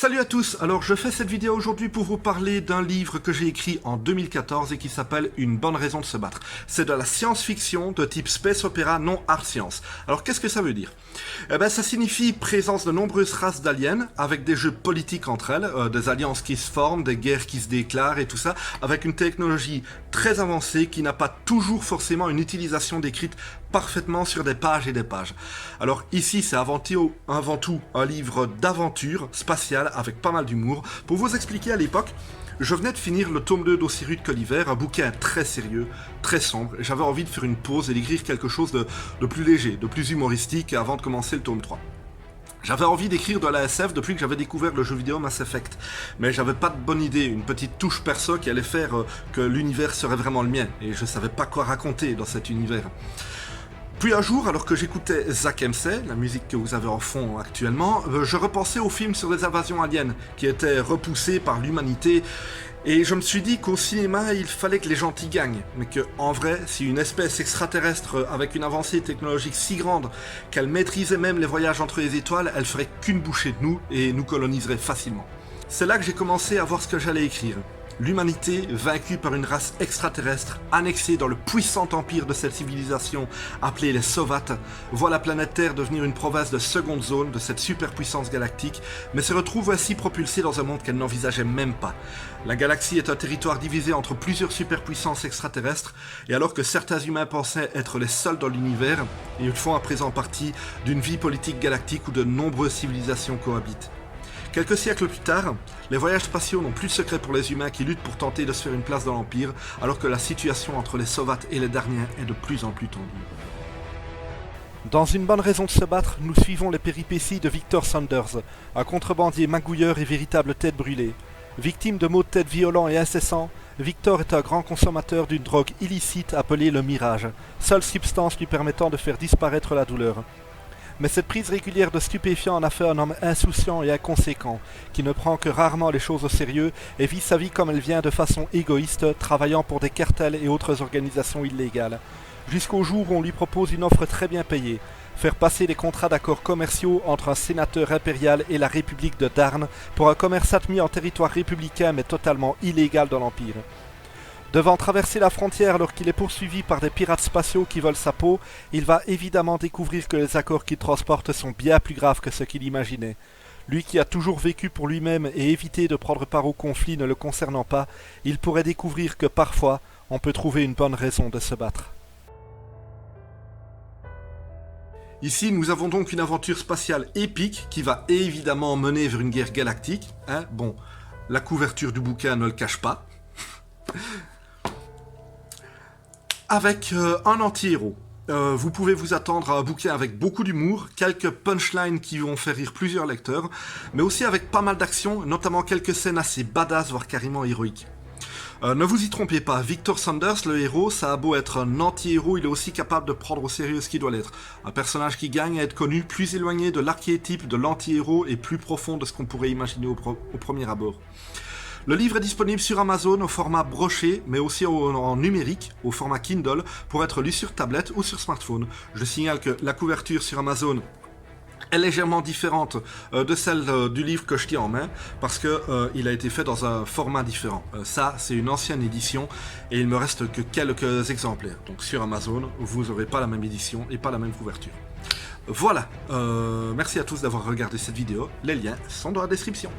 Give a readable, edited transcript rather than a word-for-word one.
Salut à tous, alors je fais cette vidéo aujourd'hui pour vous parler d'un livre que j'ai écrit en 2014 et qui s'appelle Une bonne raison de se battre. C'est de la science-fiction de type space opéra non art science. Alors qu'est-ce que ça veut dire? Eh ben ça signifie présence de nombreuses races d'aliens avec des jeux politiques entre elles, des alliances qui se forment, des guerres qui se déclarent et tout ça, avec une technologie très avancée qui n'a pas toujours forcément une utilisation décrite parfaitement sur des pages et des pages. Alors ici c'est avant tout un livre d'aventure spatiale avec pas mal d'humour. Pour vous expliquer, à l'époque, je venais de finir le tome 2 d'Aussi rude que l'hiver, un bouquin très sérieux, très sombre, et j'avais envie de faire une pause et d'écrire quelque chose de plus léger, de plus humoristique avant de commencer le tome 3. J'avais envie d'écrire de la SF depuis que j'avais découvert le jeu vidéo Mass Effect, mais j'avais pas de bonne idée, une petite touche perso qui allait faire que l'univers serait vraiment le mien, et je savais pas quoi raconter dans cet univers. Puis un jour, alors que j'écoutais Zach MC, la musique que vous avez en fond actuellement, je repensais au film sur les invasions aliens, qui étaient repoussées par l'humanité, et je me suis dit qu'au cinéma, il fallait que les gentils gagnent, mais que, en vrai, si une espèce extraterrestre avec une avancée technologique si grande qu'elle maîtrisait même les voyages entre les étoiles, elle ferait qu'une bouchée de nous et nous coloniserait facilement. C'est là que j'ai commencé à voir ce que j'allais écrire. L'humanité, vaincue par une race extraterrestre, annexée dans le puissant empire de cette civilisation appelée les Sovats, voit la planète Terre devenir une province de seconde zone de cette superpuissance galactique, mais se retrouve ainsi propulsée dans un monde qu'elle n'envisageait même pas. La galaxie est un territoire divisé entre plusieurs superpuissances extraterrestres, et alors que certains humains pensaient être les seuls dans l'univers, ils font à présent partie d'une vie politique galactique où de nombreuses civilisations cohabitent. Quelques siècles plus tard, les voyages spatiaux n'ont plus de secret pour les humains qui luttent pour tenter de se faire une place dans l'Empire, alors que la situation entre les Sovats et les Darniens est de plus en plus tendue. Dans Une bonne raison de se battre, nous suivons les péripéties de Victor Saunders, un contrebandier magouilleur et véritable tête brûlée. Victime de maux de tête violents et incessants, Victor est un grand consommateur d'une drogue illicite appelée le mirage, seule substance lui permettant de faire disparaître la douleur. Mais cette prise régulière de stupéfiants en a fait un homme insouciant et inconséquent, qui ne prend que rarement les choses au sérieux et vit sa vie comme elle vient de façon égoïste, travaillant pour des cartels et autres organisations illégales. Jusqu'au jour où on lui propose une offre très bien payée, faire passer des contrats d'accords commerciaux entre un sénateur impérial et la République de Darn pour un commerce admis en territoire républicain mais totalement illégal dans l'Empire. Devant traverser la frontière alors qu'il est poursuivi par des pirates spatiaux qui volent sa peau, il va évidemment découvrir que les accords qu'il transporte sont bien plus graves que ce qu'il imaginait. Lui qui a toujours vécu pour lui-même et évité de prendre part au conflit ne le concernant pas, il pourrait découvrir que parfois, on peut trouver une bonne raison de se battre. Ici, nous avons donc une aventure spatiale épique qui va évidemment mener vers une guerre galactique. Bon, la couverture du bouquin ne le cache pas. Avec un anti-héros. Vous pouvez vous attendre à un bouquin avec beaucoup d'humour, quelques punchlines qui vont faire rire plusieurs lecteurs, mais aussi avec pas mal d'action, notamment quelques scènes assez badass, voire carrément héroïques. Ne vous y trompez pas, Victor Saunders, le héros, ça a beau être un anti-héros, il est aussi capable de prendre au sérieux ce qu'il doit l'être. Un personnage qui gagne à être connu, plus éloigné de l'archétype de l'anti-héros et plus profond de ce qu'on pourrait imaginer au premier abord. Le livre est disponible sur Amazon au format broché, mais aussi en numérique, au format Kindle, pour être lu sur tablette ou sur smartphone. Je signale que la couverture sur Amazon est légèrement différente de celle du livre que je tiens en main, parce qu'il a été fait dans un format différent. Ça, c'est une ancienne édition, et il me reste que quelques exemplaires. Donc sur Amazon, vous n'aurez pas la même édition et pas la même couverture. Voilà, merci à tous d'avoir regardé cette vidéo, les liens sont dans la description.